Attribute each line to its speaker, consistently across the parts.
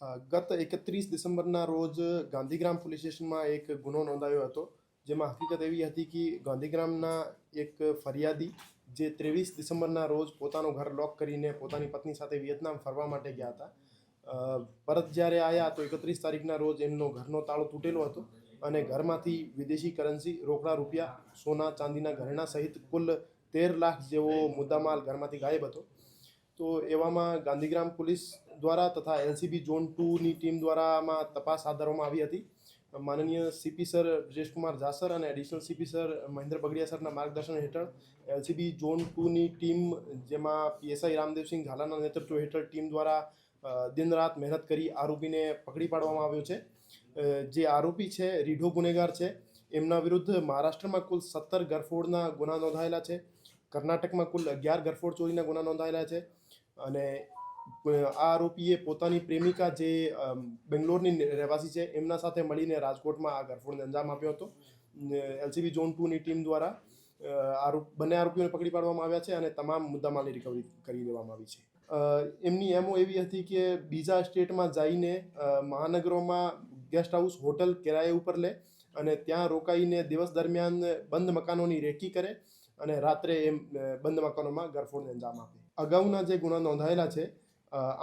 Speaker 1: ગત 31 ડિસેમ્બરના રોજ ગાંધીગ્રામ પોલીસ સ્ટેશનમાં એક ગુનો નોંધાયો હતો, જેમાં હકીકત એવી હતી કે ગાંધીગ્રામના એક ફરિયાદી જે 23 ડિસેમ્બરના રોજ પોતાનું ઘર લોક કરીને પોતાની પત્ની સાથે વિયેતનામ ફરવા માટે ગયા હતા. પરત જ્યારે આવ્યા તો 31 તારીખના રોજ એમનો ઘરનો તાળો તૂટેલો હતો અને ઘરમાંથી વિદેશી કરન્સી, રોકડા રૂપિયા, સોના ચાંદીના ઘરેણાં સહિત કુલ 13 લાખ જેવો મુદ્દામાલ ઘરમાંથી ગાયબ હતો. તો એવામાં ગાંધીગ્રામ પોલીસ દ્વારા તથા એલસીબી ઝોન 2ની ટીમ દ્વારા આમાં તપાસ હાથ ધરવામાં આવી હતી. માનનીય સીપી સર બ્રિજેશકુમાર જાસર અને additional CP sir Mahendra Bagadiya સરના માર્ગદર્શન હેઠળ એલસીબી ઝોન 2ની ટીમ, જેમાં પીએસઆઈ રામદેવસિંહ ઝાલાના નેતૃત્વ હેઠળ ટીમ દ્વારા દિન રાત મહેનત કરી આરોપીને પકડી પાડવામાં આવ્યો છે. જે આરોપી છે રીઢો ગુનેગાર છે. એમના વિરુદ્ધ મહારાષ્ટ્રમાં કુલ 17 ગરફોડના ગુના નોંધાયેલા છે. કર્ણાટકમાં કુલ 11 ગરફોડ ચોરીના ગુના નોંધાયેલા છે અને આ આરોપીએ પોતાની પ્રેમિકા જે બેંગ્લોરની રહેવાસી છે એમના સાથે મળીને રાજકોટમાં આ ગરફોડને અંજામ આપ્યો હતો. એલસીબી ઝોન 2ની ટીમ દ્વારા બંને આરોપીઓને પકડી પાડવામાં આવ્યા છે અને તમામ મુદ્દામાલની રિકવરી કરી લેવામાં આવી છે. એમની એમઓ એવી હતી કે બીજા સ્ટેટમાં જઈને મહાનગરોમાં ગેસ્ટ હાઉસ, હોટલ કિરાએ ઉપર લે અને ત્યાં રોકાઈને દિવસ દરમિયાન બંધ મકાનોની રેકી કરે અને રાત્રે એમ બંધ મકાનોમાં ગરફોડને અંજામ આપે. અગાઉના જે ગુના નોંધાયેલા છે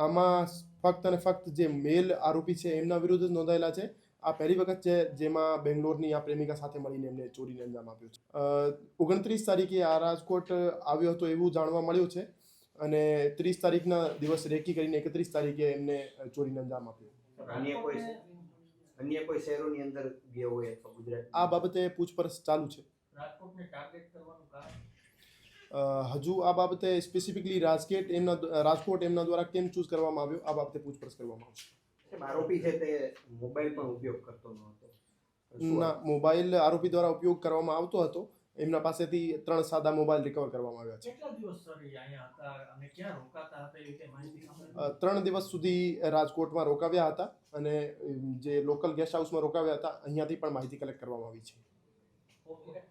Speaker 1: આમાં ફક્ત અને ફક્ત જે મેલ આરોપી છે એમના વિરુદ્ધ જ નોંધાયેલા છે. આ પહેલી વખત છે જેમાં બેંગ્લોરની આ પ્રેમિકા સાથે મળીને એમને ચોરીને અંજામ આપ્યો છે. 29 તારીખે આ રાજકોટ આવ્યો હતો એવું જાણવા મળ્યું છે અને 30 તારીખના દિવસ રેકી કરીને 31 તારીખે એમને ચોરીને અંજામ આપ્યો.
Speaker 2: અન્ય કોઈ શહેરોની અંદર ગયો હોય અથવા ગુજરાત?
Speaker 1: આ બાબતે પૂછપરછ ચાલુ છે.
Speaker 3: રાજકોટને ટાર્ગેટ કરવાનું કારણ?
Speaker 1: હજુ આ બાબતે સ્પેસિફિકલી રાજકોટ એમના દ્વારા કેમ ચૂઝ કરવામાં આવ્યો આ બાબતે પૂછપરછ કરવામાં આવશે.
Speaker 2: આરોપી છે તે મોબાઈલ પણ ઉપયોગ કરતો ન હતો?
Speaker 1: ના, મોબાઈલ આરોપી દ્વારા ઉપયોગ કરવામાં આવતો હતો. એમના પાસેથી 3 સાદા મોબાઈલ રિકવર કરવામાં આવ્યા છે.
Speaker 3: કેટલા દિવસ સર અહીંયા હતા અને ક્યાં રોકાતા હતા એ કઈ માહિતી ખબર?
Speaker 1: 3 દિવસ સુધી રાજકોટમાં રોકાવ્યા હતા અને જે લોકલ ગેસ્ટ હાઉસમાં રોકાવ્યા હતા અહીંયાથી પણ માહિતી કલેક્ટ કરવામાં આવી છે.
Speaker 3: ઓકે.